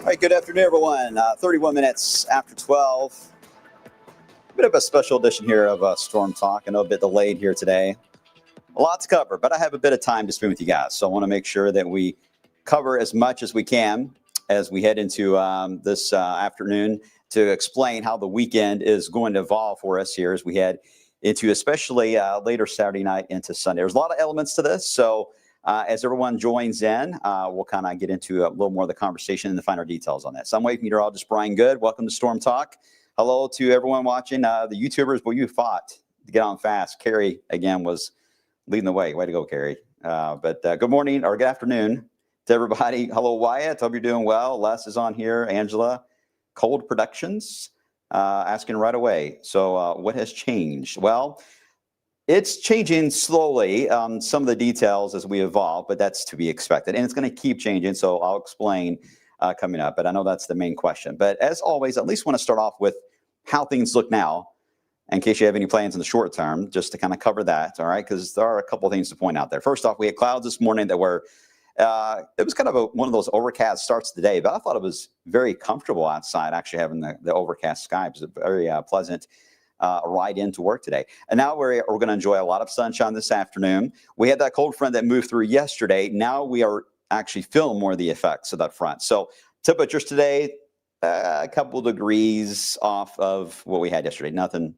All right, good afternoon, everyone. 31 minutes after 12. A bit of a special edition here of Storm Talk. I know a bit delayed here today. A lot to cover, but I have a bit of time to spend with you guys. So I want to make sure that we cover as much as we can as we head into this afternoon to explain how the weekend is going to evolve for us here as we head into especially later Saturday night into Sunday. There's a lot of elements to this, so as everyone joins in, we'll kind of get into a little more of the conversation and the finer details on that. So I'm waving meteorologist Brian Good. Welcome to Storm Talk. Hello to everyone watching. The YouTubers, well, you fought to get on fast. Carrie, again, was leading the way. Way to go, Carrie. But good morning or good afternoon to everybody. Hello, Wyatt. Hope you're doing well. Les is on here. Angela, Cold Productions, asking right away. So what has changed? Well, it's changing slowly, some of the details as we evolve, but that's to be expected. And it's going to keep changing, so I'll explain coming up. But I know that's the main question. But as always, I at least want to start off with how things look now, in case you have any plans in the short term, just to kind of cover that, all right? Because there are a couple of things to point out there. First off, we had clouds this morning that were, it was kind of one of those overcast starts to the day, but I thought it was very comfortable outside, actually having the overcast sky. It was a very pleasant ride into work today. And now we're going to enjoy a lot of sunshine this afternoon. We had that cold front that moved through yesterday. Now we are actually feeling more of the effects of that front. So temperatures today, a couple degrees off of what we had yesterday. Nothing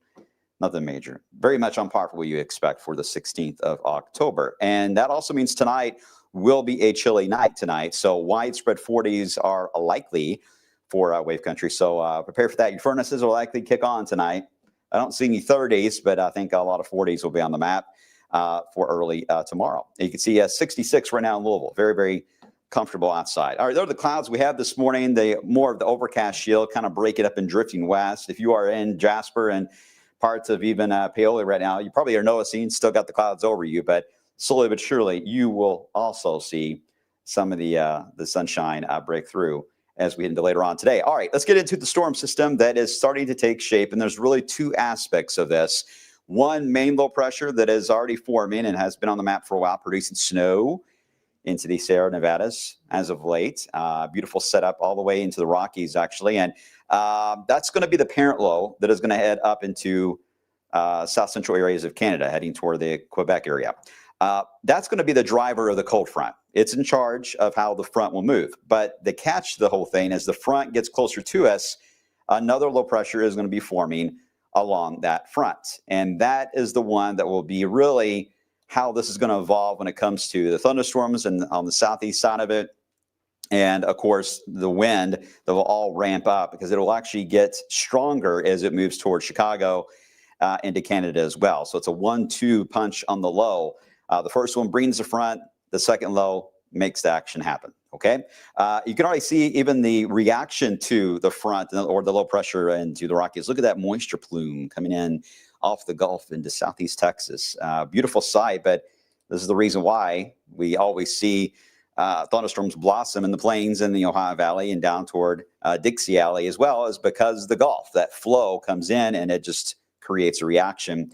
major. Very much on par for what you expect for the 16th of October. And that also means tonight will be a chilly night tonight. So widespread 40s are likely for wave country. So prepare for that. Your furnaces will likely kick on tonight. I don't see any 30s, but I think a lot of 40s will be on the map for early tomorrow. You can see 66 right now in Louisville. Very, very comfortable outside. All right, there are the clouds we have this morning. More of the overcast shield kind of break it up and drifting west. If you are in Jasper and parts of even Paola right now, you probably are noticing still got the clouds over you, but slowly but surely you will also see some of the sunshine break through as we get into later on today. All right, let's get into the storm system that is starting to take shape. And there's really two aspects of this. One, main low pressure that is already forming and has been on the map for a while, producing snow into the Sierra Nevadas as of late. Beautiful setup all the way into the Rockies, actually. And that's going to be the parent low that is going to head up into south central areas of Canada, heading toward the Quebec area. That's going to be the driver of the cold front. It's in charge of how the front will move. But the catch to the whole thing, as the front gets closer to us, another low pressure is going to be forming along that front. And that is the one that will be really how this is going to evolve when it comes to the thunderstorms and on the southeast side of it. And, of course, the wind that will all ramp up because it will actually get stronger as it moves towards Chicago into Canada as well. So it's a 1-2 punch on the low. The first one brings the front. The second low makes the action happen, okay? You can already see even the reaction to the front or the low pressure into the Rockies. Look at that moisture plume coming in off the Gulf into southeast Texas. Beautiful sight, but this is the reason why we always see thunderstorms blossom in the plains in the Ohio Valley and down toward Dixie Alley as well, is because the Gulf, that flow comes in and it just creates a reaction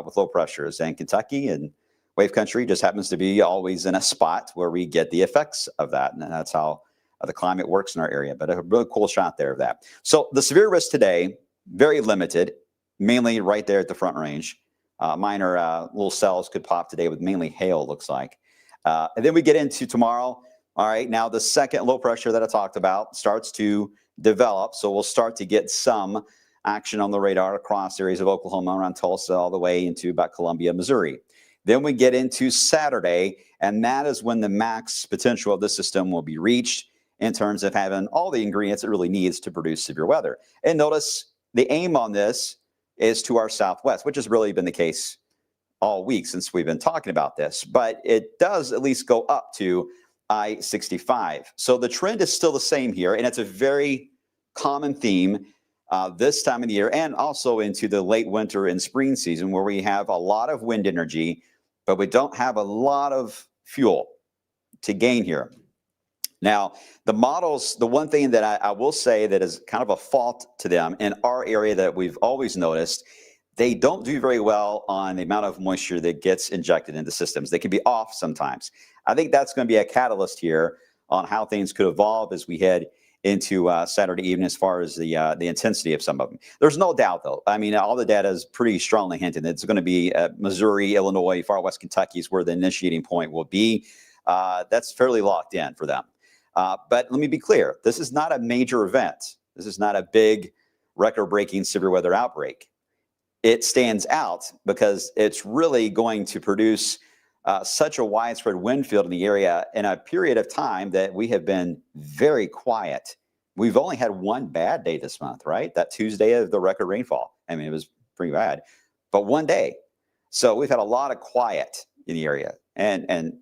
with low pressures. And Kentucky and wave country just happens to be always in a spot where we get the effects of that. And that's how the climate works in our area. But a really cool shot there of that. So the severe risk today, very limited, mainly right there at the front range. Minor little cells could pop today with mainly hail, looks like. And then we get into tomorrow. All right, now the second low pressure that I talked about starts to develop. So we'll start to get some action on the radar across areas of Oklahoma, around Tulsa, all the way into about Columbia, Missouri. Then we get into Saturday, and that is when the max potential of the system will be reached in terms of having all the ingredients it really needs to produce severe weather. And notice the aim on this is to our southwest, which has really been the case all week since we've been talking about this. But it does at least go up to I-65. So the trend is still the same here, and it's a very common theme this time of the year and also into the late winter and spring season, where we have a lot of wind energy, but we don't have a lot of fuel to gain here. Now, the models, the one thing that I will say that is kind of a fault to them in our area that we've always noticed, they don't do very well on the amount of moisture that gets injected into systems. They can be off sometimes. I think that's going to be a catalyst here on how things could evolve as we head into Saturday evening as far as the intensity of some of them. There's no doubt, though. I mean, all the data is pretty strongly hinting that it's going to be Missouri, Illinois, far west Kentucky is where the initiating point will be. That's fairly locked in for them. But let me be clear. This is not a major event. This is not a big record-breaking severe weather outbreak. It stands out because it's really going to produce such a widespread wind field in the area in a period of time that we have been very quiet. We've only had one bad day this month, right? That Tuesday of the record rainfall. I mean, it was pretty bad, but one day. So we've had a lot of quiet in the area, and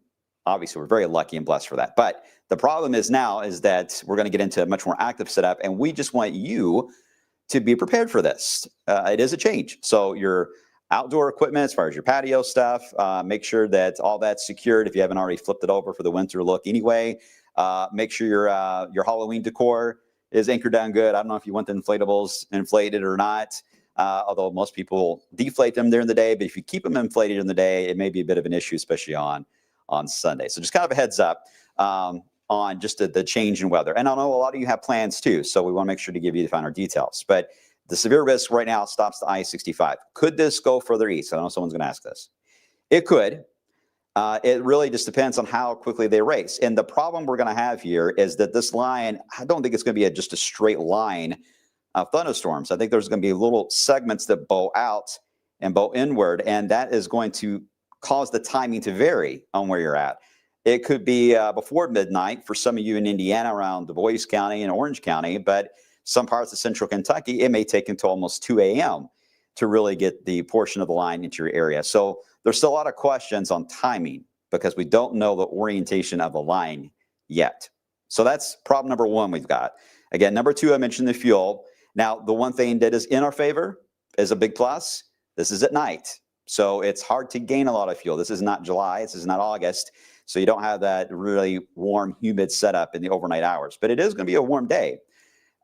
obviously we're very lucky and blessed for that. But the problem is now is that we're going to get into a much more active setup, and we just want you to be prepared for this. It is a change. So your outdoor equipment, as far as your patio stuff, make sure that all that's secured if you haven't already flipped it over for the winter look anyway. Make sure your Halloween decor is anchored down good. I don't know if you want the inflatables inflated or not, although most people deflate them during the day. But if you keep them inflated in the day, it may be a bit of an issue, especially on Sunday. So just kind of a heads up on just the change in weather. And I know a lot of you have plans too, so we want to make sure to give you the finer details. But the severe risk right now stops the I-65. Could this go further east? I know someone's going to ask this. It could. It really just depends on how quickly they race. And the problem we're going to have here is that this line, I don't think it's going to be just a straight line of thunderstorms. I think there's going to be little segments that bow out and bow inward, and that is going to cause the timing to vary on where you're at. It could be before midnight for some of you in Indiana around Du Bois County and Orange County, but some parts of central Kentucky, it may take until almost 2 a.m. to really get the portion of the line into your area. So there's still a lot of questions on timing because we don't know the orientation of the line yet. So that's problem number one we've got. Again, number two, I mentioned the fuel. Now, the one thing that is in our favor is a big plus. This is at night. So it's hard to gain a lot of fuel. This is not July. This is not August. So you don't have that really warm, humid setup in the overnight hours. But it is going to be a warm day.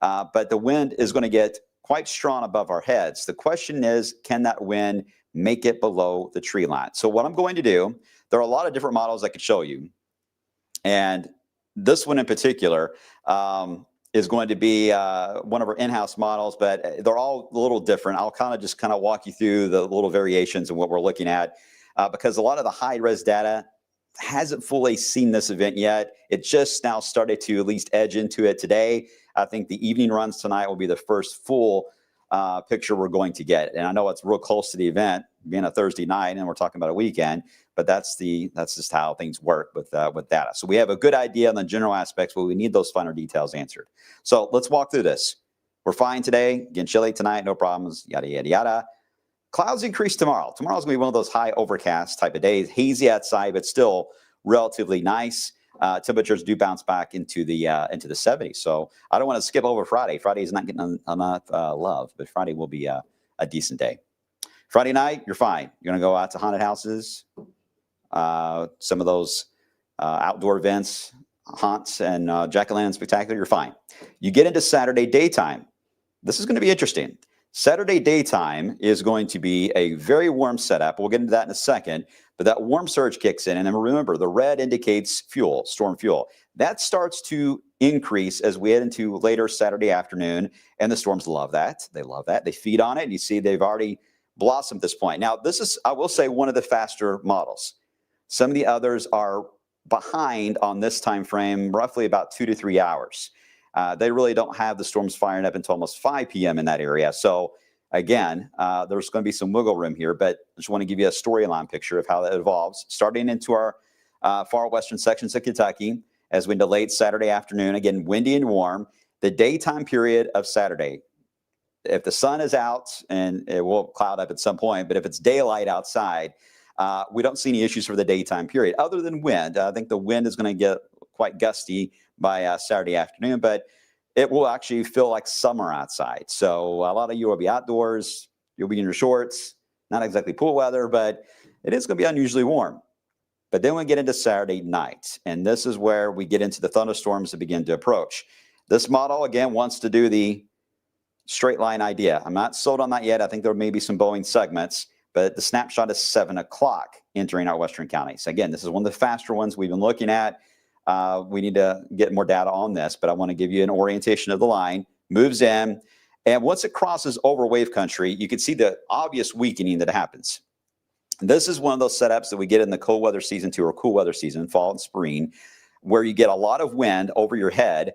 But the wind is going to get quite strong above our heads. The question is, can that wind make it below the tree line? So what I'm going to do, there are a lot of different models I could show you. And this one in particular is going to be one of our in-house models, but they're all a little different. I'll just walk you through the little variations of what we're looking at because a lot of the high-res data hasn't fully seen this event yet. It just now started to at least edge into it today. I think the evening runs tonight will be the first full picture we're going to get. And I know it's real close to the event, being a Thursday night, and we're talking about a weekend, but that's just how things work with data. So we have a good idea on the general aspects, but we need those finer details answered. So let's walk through this. We're fine today. Again, chilly tonight, no problems, yada, yada, yada. Clouds increase tomorrow. Tomorrow's going to be one of those high overcast type of days. Hazy outside, but still relatively nice. Temperatures do bounce back into the 70s. So I don't want to skip over Friday. Friday is not getting enough love, but Friday will be a decent day. Friday night, you're fine. You're going to go out to haunted houses, some of those outdoor events, haunts, and Jack-o'-lantern spectacular. You're fine. You get into Saturday daytime. This is going to be interesting. Saturday daytime is going to be a very warm setup. We'll get into that in a second, but that warm surge kicks in. And then remember, the red indicates fuel, storm fuel. That starts to increase as we head into later Saturday afternoon, and the storms love that. They love that. They feed on it, and you see they've already blossomed at this point. Now, this is, I will say, one of the faster models. Some of the others are behind on this time frame, roughly about 2 to 3 hours. They really don't have the storms firing up until almost 5 p.m. in that area. So Again, there's going to be some wiggle room here, but I just want to give you a storyline picture of how that evolves. Starting into our far western sections of Kentucky as we into late Saturday afternoon. Again, windy and warm. The daytime period of Saturday, if the sun is out, and it will cloud up at some point, but if it's daylight outside, we don't see any issues for the daytime period other than wind. I think the wind is going to get quite gusty by Saturday afternoon, but it will actually feel like summer outside. So a lot of you will be outdoors. You'll be in your shorts, not exactly pool weather, but it is going to be unusually warm. But then we get into Saturday night, and this is where we get into the thunderstorms that begin to approach. This model, again, wants to do the straight line idea. I'm not sold on that yet. I think there may be some Boeing segments, but the snapshot is 7 o'clock entering our western counties. Again, this is one of the faster ones we've been looking at. We need to get more data on this, but I want to give you an orientation of the line. Moves in, and once it crosses over wave country, you can see the obvious weakening that happens. This is one of those setups that we get in the cold weather season or cool weather season, fall and spring, where you get a lot of wind over your head,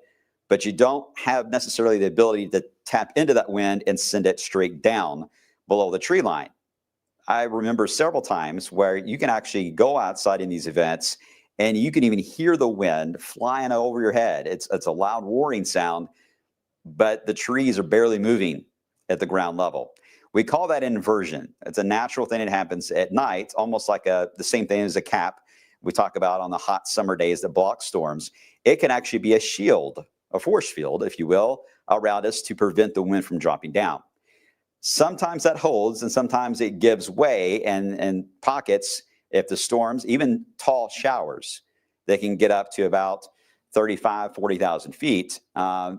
but you don't have necessarily the ability to tap into that wind and send it straight down below the tree line. I remember several times where you can actually go outside in these events and you can even hear the wind flying over your head. It's a loud roaring sound, but the trees are barely moving at the ground level. We call that inversion. It's a natural thing that happens at night, almost like the same thing as a cap we talk about on the hot summer days that block storms. It can actually be a shield, a force field, if you will, around us to prevent the wind from dropping down. Sometimes that holds, and sometimes it gives way, and pockets, if the storms, even tall showers, they can get up to about 35, 40,000 feet.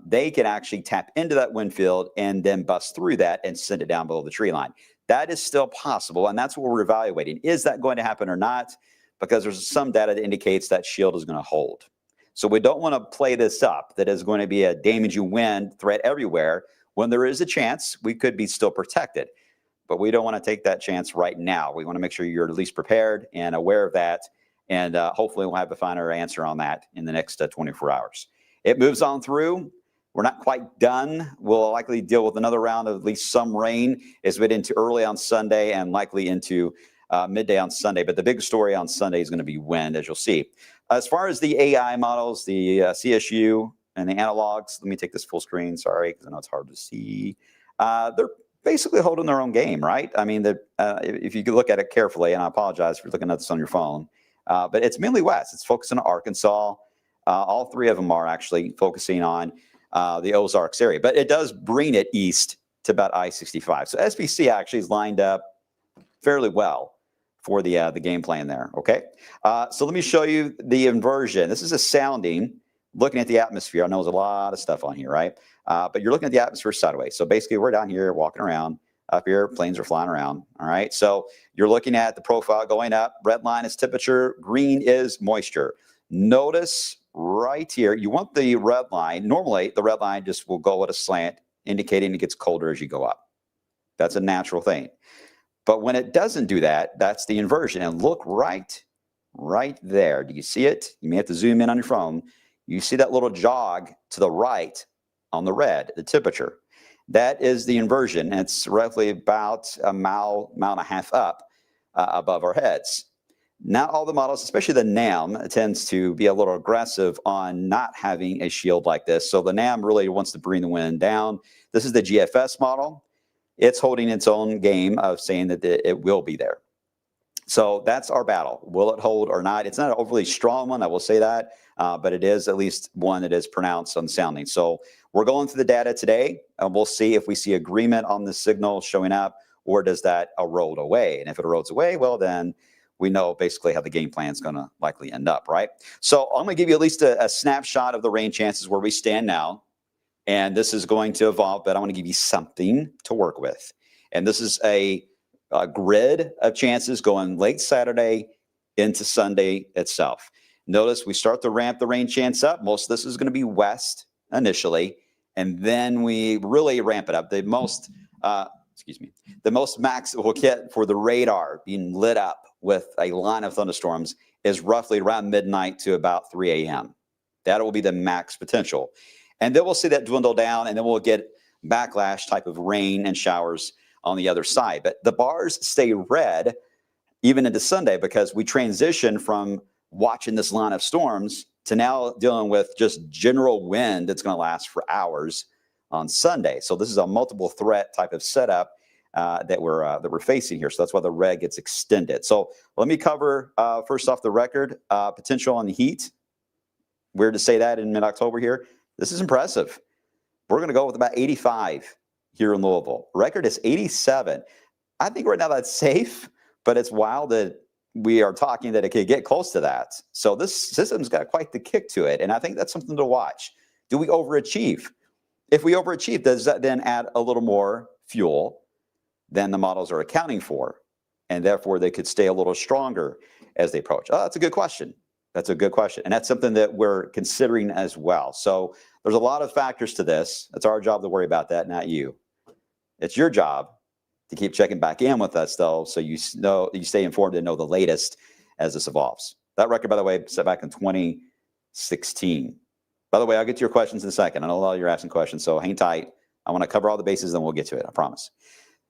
They can actually tap into that wind field and then bust through that and send it down below the tree line. That is still possible, and that's what we're evaluating. Is that going to happen or not? Because there's some data that indicates that shield is going to hold. So we don't want to play this up that is going to be a damaging wind threat everywhere. When there is a chance, we could be still protected. But we don't want to take that chance right now. We want to make sure you're at least prepared and aware of that. And hopefully we'll have a finer answer on that in the next 24 hours. It moves on through. We're not quite done. We'll likely deal with another round of at least some rain as we get into early on Sunday and likely into midday on Sunday. But the big story on Sunday is going to be wind, as you'll see. As far as the AI models, the CSU and the analogs, let me take this full screen, sorry, because I know it's hard to see. They're basically holding their own game, right? I mean, if you could look at it carefully, and I apologize for looking at this on your phone, but it's mainly west. It's focusing on Arkansas. All three of them are actually focusing on the Ozarks area, but it does bring it east to about I-65. So SBC actually is lined up fairly well for the game plan there, okay? So let me show you the inversion. This is a sounding, looking at the atmosphere. I know there's a lot of stuff on here, right? But you're looking at the atmosphere sideways. So basically we're down here walking around. Up here, planes are flying around, all right? So you're looking at the profile going up. Red line is temperature. Green is moisture. Notice right here, you want the red line. Normally, the red line just will go at a slant, indicating it gets colder as you go up. That's a natural thing. But when it doesn't do that, that's the inversion. And look right there. Do you see it? You may have to zoom in on your phone. You see that little jog to the right on the red, the temperature. That is the inversion. It's roughly about a mile and a half up above our heads. Not all the models, especially the NAM, tends to be a little aggressive on not having a shield like this. So the NAM really wants to bring the wind down. This is the GFS model. It's holding its own game of saying that it will be there. So that's our battle. Will it hold or not? It's not an overly strong one, I will say that, but it is at least one that is pronounced on sounding. So we're going through the data today, and we'll see if we see agreement on the signal showing up, or does that erode away? And if it erodes away, well, then we know basically how the game plan is going to likely end up, right? So I'm going to give you at least a snapshot of the rain chances where we stand now. And this is going to evolve, but I want to give you something to work with. And this is a grid of chances going late Saturday into Sunday itself. Notice we start to ramp the rain chance up. Most of this is going to be west initially, and then we really ramp it up. The most max we'll get for the radar being lit up with a line of thunderstorms is roughly around midnight to about 3 a.m. That will be the max potential. And then we'll see that dwindle down, and then we'll get backlash type of rain and showers on the other side. But the bars stay red even into Sunday because we transition from watching this line of storms to now dealing with just general wind that's going to last for hours on Sunday. So this is a multiple threat type of setup that we're facing here. So that's why the red gets extended. So let me cover first off the record potential on the heat. Weird to say that in mid-October here. This is impressive. We're going to go with about 85 here in Louisville. Record is 87. I think right now that's safe, but it's wild that we are talking that it could get close to that. So this system's got quite the kick to it, and I think that's something to watch. Do we overachieve? If we overachieve, does that then add a little more fuel than the models are accounting for? And therefore, they could stay a little stronger as they approach. Oh, that's a good question. That's a good question. And that's something that we're considering as well. So there's a lot of factors to this. It's our job to worry about that, not you. It's your job to keep checking back in with us, though, so you stay informed and know the latest as this evolves. That record, by the way, set back in 2016. By the way, I'll get to your questions in a second. I know a lot of you are asking questions, so hang tight. I want to cover all the bases, then we'll get to it, I promise.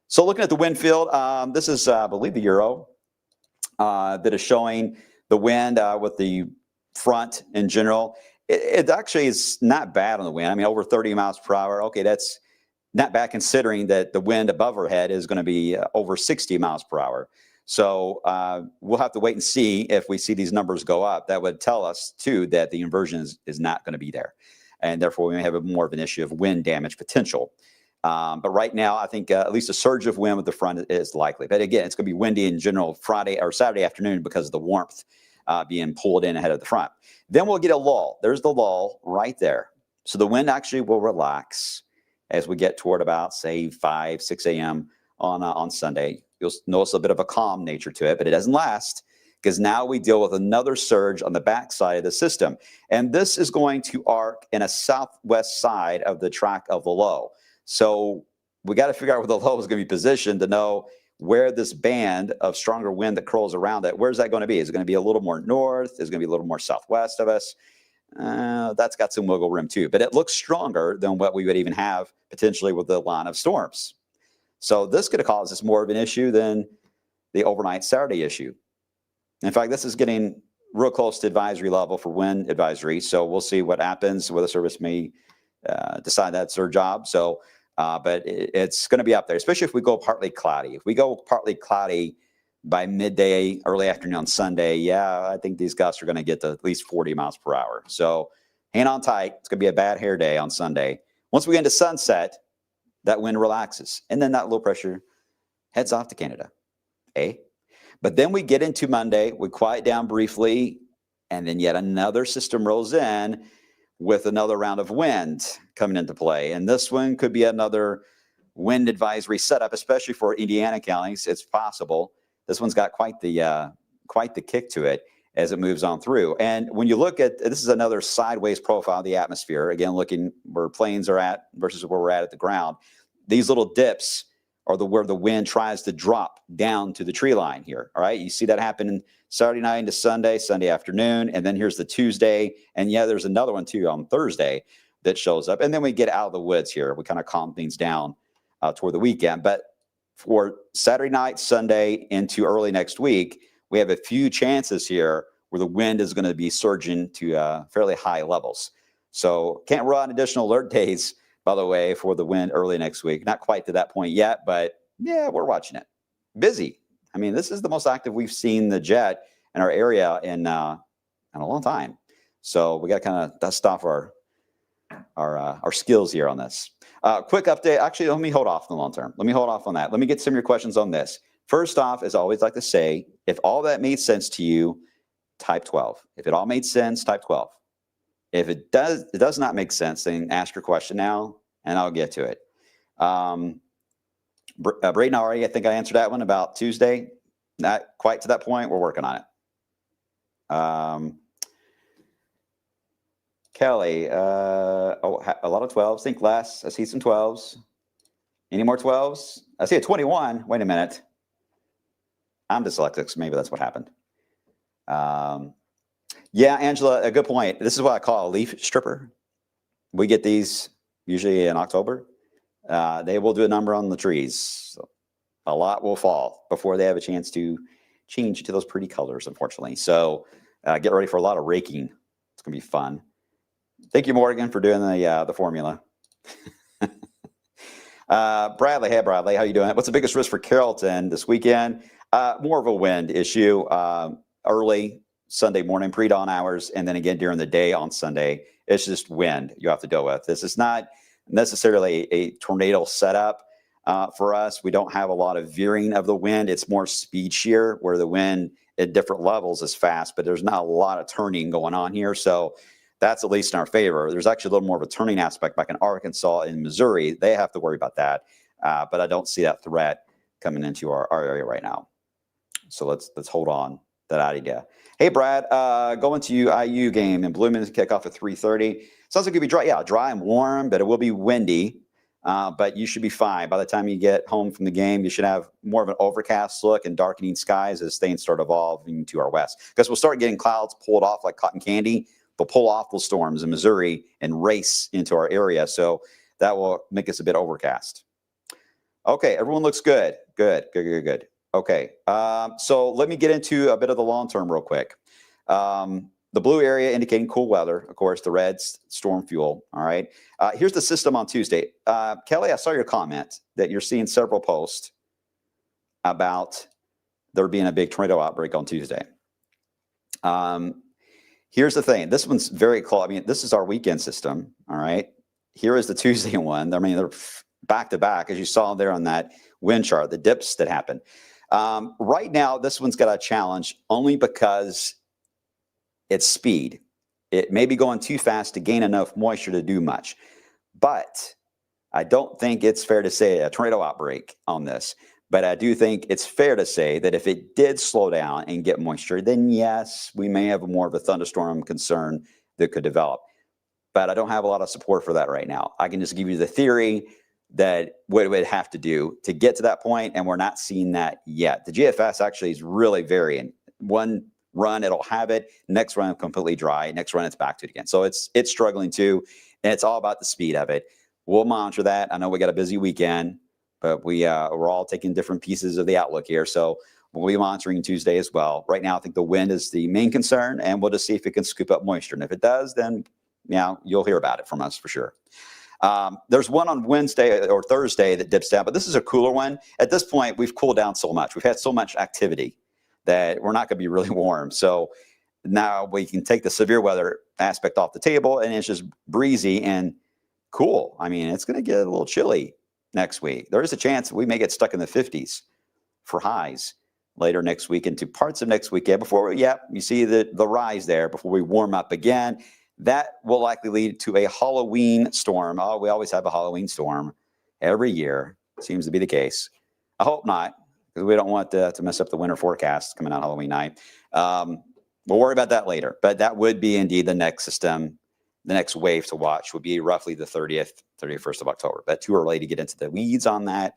So looking at the wind field, this is, I believe, the Euro that is showing the wind with the front in general. It actually is not bad on the wind. I mean, over 30 miles per hour. Okay, that's not bad considering that the wind above our head is going to be over 60 miles per hour. So we'll have to wait and see if we see these numbers go up. That would tell us, too, that the inversion is not going to be there. And therefore, we may have more of an issue of wind damage potential. But right now, I think at least a surge of wind with the front is likely. But again, it's going to be windy in general Friday or Saturday afternoon because of the warmth being pulled in ahead of the front. Then we'll get a lull. There's the lull right there. So the wind actually will relax as we get toward about, say, 5, 6 a.m. on Sunday. You'll notice a bit of a calm nature to it, but it doesn't last because now we deal with another surge on the backside of the system. And this is going to arc in a southwest side of the track of the low. So we got to figure out where the low is going to be positioned to know where this band of stronger wind that curls around it, where's that going to be? Is it going to be a little more north? Is it going to be a little more southwest of us? That's got some wiggle room too, but it looks stronger than what we would even have potentially with the line of storms. So this could have caused us more of an issue than the overnight Saturday issue. In fact, this is getting real close to advisory level for wind advisory. So we'll see what happens. Weather Service may decide that's their job. So, but it's going to be up there, especially if we go partly cloudy. If we go partly cloudy by midday, early afternoon on Sunday, yeah, I think these gusts are going to get to at least 40 miles per hour. So hang on tight. It's going to be a bad hair day on Sunday. Once we get into sunset, that wind relaxes. And then that low pressure heads off to Canada. But then we get into Monday, we quiet down briefly, and then yet another system rolls in with another round of wind coming into play. And this one could be another wind advisory setup, especially for Indiana counties. It's possible. This one's got quite the kick to it as it moves on through. And when you look at, this is another sideways profile of the atmosphere, again, looking where planes are at versus where we're at the ground. These little dips are where the wind tries to drop down to the tree line here, all right? You see that happen Saturday night into Sunday, Sunday afternoon, and then here's the Tuesday, and yeah, there's another one too on Thursday that shows up, and then we get out of the woods here. We kind of calm things down toward the weekend, but for Saturday night, Sunday into early next week, we have a few chances here where the wind is going to be surging to fairly high levels. So can't run additional alert days, by the way, for the wind early next week. Not quite to that point yet, but yeah, we're watching it. Busy. I mean, this is the most active we've seen the jet in our area in a long time. So we got to kind of dust off our skills here on this. Quick update. Actually, let me hold off in the long term. Let me hold off on that. Let me get some of your questions on this. First off, as I always like to say, if all that made sense to you, type 12. If it all made sense, type 12. If it does not make sense, then ask your question now, and I'll get to it. Braden already, I think I answered that one about Tuesday. Not quite to that point. We're working on it. Kelly, a lot of 12s. Think less. I see some 12s. Any more 12s? I see a 21. Wait a minute. I'm dyslexic, so maybe that's what happened. Yeah, Angela, a good point. This is what I call a leaf stripper. We get these usually in October. They will do a number on the trees. So A lot will fall before they have a chance to change to those pretty colors, unfortunately. So get ready for a lot of raking. It's going to be fun. Thank you, Morgan, for doing the formula. Bradley, hey, Bradley, how you doing? What's the biggest risk for Carrollton this weekend? More of a wind issue early Sunday morning, pre-dawn hours, and then again during the day on Sunday. It's just wind you have to deal with. This is not necessarily a tornado setup for us. We don't have a lot of veering of the wind. It's more speed shear, where the wind at different levels is fast, but there's not a lot of turning going on here. So that's at least in our favor. There's actually a little more of a turning aspect back in Arkansas and Missouri. They have to worry about that, but I don't see that threat coming into our area right now. So let's hold on that idea. Hey, Brad, going to IU game in Bloomington, kickoff at 3:30. Sounds like it'll be dry. Yeah, dry and warm, but it will be windy. But you should be fine. By the time you get home from the game, you should have more of an overcast look and darkening skies as things start evolving to our west. Because we'll start getting clouds pulled off like cotton candy. They'll pull off those storms in Missouri and race into our area. So that will make us a bit overcast. Okay, everyone looks good. Good. Okay, so let me get into a bit of the long term real quick. The blue area indicating cool weather, of course, the red's storm fuel. All right, here's the system on Tuesday. Kelly, I saw your comment that you're seeing several posts about there being a big tornado outbreak on Tuesday. Here's the thing. This one's very close. I mean, this is our weekend system. All right, here is the Tuesday one. I mean, they're back to back, as you saw there on that wind chart, the dips that happened. Right now, this one's got a challenge only because it's speed. It may be going too fast to gain enough moisture to do much. But I don't think it's fair to say a tornado outbreak on this. But I do think it's fair to say that if it did slow down and get moisture, then yes, we may have more of a thunderstorm concern that could develop. But I don't have a lot of support for that right now. I can just give you the theory that what it would have to do to get to that point, and we're not seeing that yet. The GFS actually is really varying. One run, it'll have it. Next run, completely dry. Next run, it's back to it again. So it's struggling too, and it's all about the speed of it. We'll monitor that. I know we got a busy weekend, but we're all taking different pieces of the outlook here. So we'll be monitoring Tuesday as well. Right now, I think the wind is the main concern, and we'll just see if it can scoop up moisture. And if it does, then you'll hear about it from us for sure. There's one on Wednesday or Thursday that dips down, but this is a cooler one. At this point, we've cooled down so much. We've had so much activity that we're not going to be really warm. So now we can take the severe weather aspect off the table, and it's just breezy and cool. I mean, it's going to get a little chilly next week. There is a chance we may get stuck in the 50s for highs later next week into parts of next weekend before you see the rise there before we warm up again. That will likely lead to a Halloween storm. Oh, we always have a Halloween storm every year. Seems to be the case. I hope not, because we don't want to mess up the winter forecast coming out Halloween night. We'll worry about that later. But that would be indeed the next system. The next wave to watch would be roughly the 31st of October. But too early to get into the weeds on that.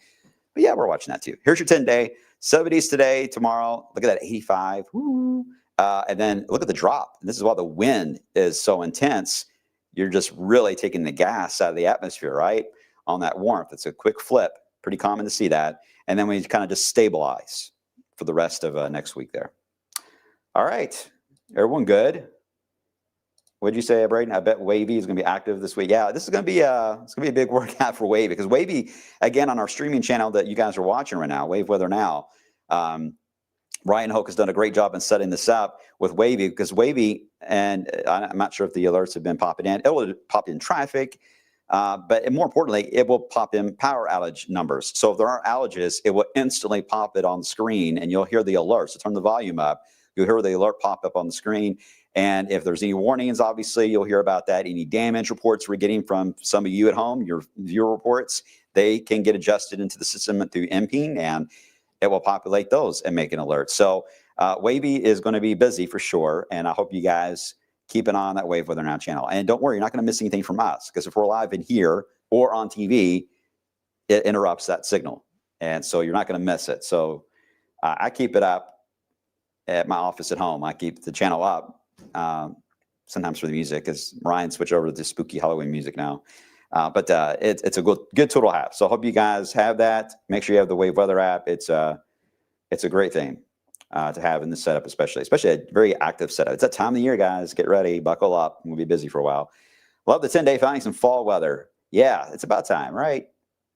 But yeah, we're watching that too. Here's your 10-day. 70s today, tomorrow. Look at that, 85. Woo. And then look at the drop. This is why the wind is so intense. You're just really taking the gas out of the atmosphere, right? On that warmth. It's a quick flip. Pretty common to see that. And then we kind of just stabilize for the rest of next week there. All right. Everyone good? What'd you say, Braden? I bet Wavy is going to be active this week. Yeah, this is going to be it's going to be a big workout for Wavy, because Wavy, again, on our streaming channel that you guys are watching right now, Wave Weather Now, Ryan Hoke has done a great job in setting this up with Wavy, because Wavy, and I'm not sure if the alerts have been popping in. It will pop in traffic, but more importantly, it will pop in power outage numbers. So if there are outages, it will instantly pop it on the screen, and you'll hear the alert. So turn the volume up. You'll hear the alert pop up on the screen. And if there's any warnings, obviously, you'll hear about that. Any damage reports we're getting from some of you at home, your viewer reports, they can get adjusted into the system through MPing, and it will populate those and make an alert. So Wavy is going to be busy for sure, and I hope you guys keep an eye on that Wave Weather Now channel. And don't worry, you're not going to miss anything from us, because if we're live in here or on TV, it interrupts that signal, and so you're not going to miss it. So I keep it up at my office at home. I keep the channel up sometimes for the music, because Ryan switched over to the spooky Halloween music now. But it's a good tool to have. So I hope you guys have that. Make sure you have the Wave Weather app. It's a great thing to have in this setup, especially a very active setup. It's that time of the year, guys. Get ready, buckle up. We'll be busy for a while. Love the 10-day finding some fall weather. Yeah, it's about time, right?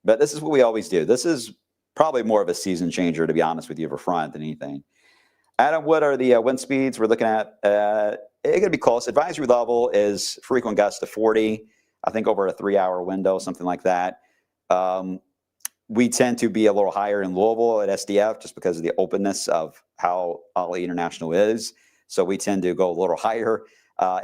But this is what we always do. This is probably more of a season changer, to be honest with you, for front than anything. Adam, what are the wind speeds we're looking at? It's going to be close. Advisory level is frequent gusts to 40, I think over a 3-hour window, something like that. We tend to be a little higher in Louisville at SDF just because of the openness of how Ollie International is. So we tend to go a little higher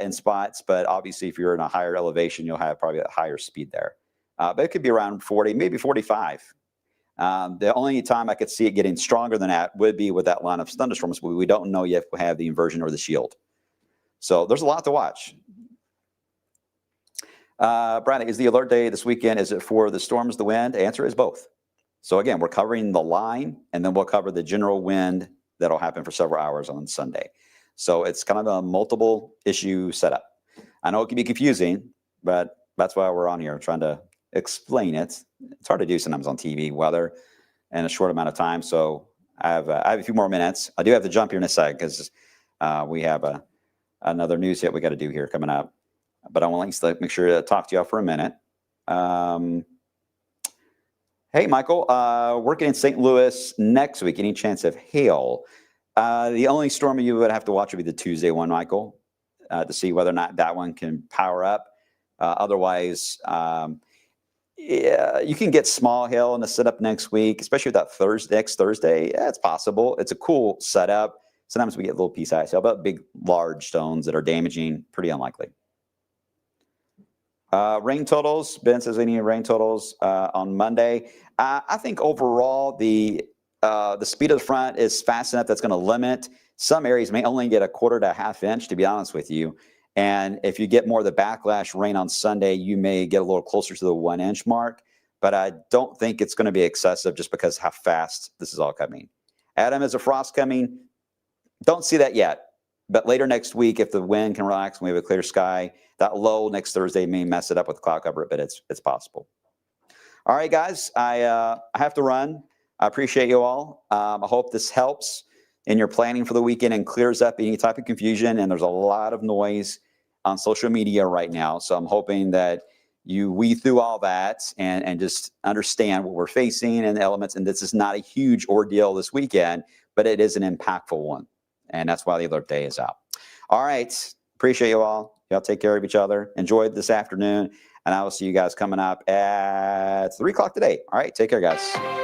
in spots, but obviously if you're in a higher elevation, you'll have probably a higher speed there. But it could be around 40, maybe 45. The only time I could see it getting stronger than that would be with that line of thunderstorms, but we don't know yet if we have the inversion or the shield. So there's a lot to watch. Brandon, is the alert day this weekend, is it for the storms, the wind? The answer is both. So again, we're covering the line, and then we'll cover the general wind that'll happen for several hours on Sunday. So it's kind of a multiple issue setup. I know it can be confusing, but that's why we're on here trying to explain it. It's hard to do sometimes on TV, weather, in a short amount of time. So I have a few more minutes. I do have to jump here in a sec because we have another news hit we got to do here coming up. But I want to make sure to talk to y'all for a minute. Hey, Michael, working in St. Louis next week. Any chance of hail? The only storm you would have to watch would be the Tuesday one, Michael, to see whether or not that one can power up. Otherwise, yeah, you can get small hail in the setup next week, especially with that next Thursday. Yeah, it's possible. It's a cool setup. Sometimes we get little piece-sized hail, but big, large stones that are damaging, pretty unlikely. Rain totals. Ben says any rain totals on Monday. I think overall the speed of the front is fast enough that's going to limit. Some areas may only get a quarter to a half inch, to be honest with you. And if you get more of the backlash rain on Sunday, you may get a little closer to the 1 inch mark. But I don't think it's going to be excessive just because how fast this is all coming. Adam, is a frost coming? Don't see that yet. But later next week, if the wind can relax and we have a clear sky, that low next Thursday may mess it up with cloud cover, but it's possible. All right, guys, I have to run. I appreciate you all. I hope this helps in your planning for the weekend and clears up any type of confusion. And there's a lot of noise on social media right now. So I'm hoping that you weed through all that and just understand what we're facing and the elements. And this is not a huge ordeal this weekend, but it is an impactful one. And that's why the alert day is out. All right. Appreciate you all. Y'all take care of each other. Enjoy this afternoon. And I will see you guys coming up at 3 o'clock today. All right. Take care, guys.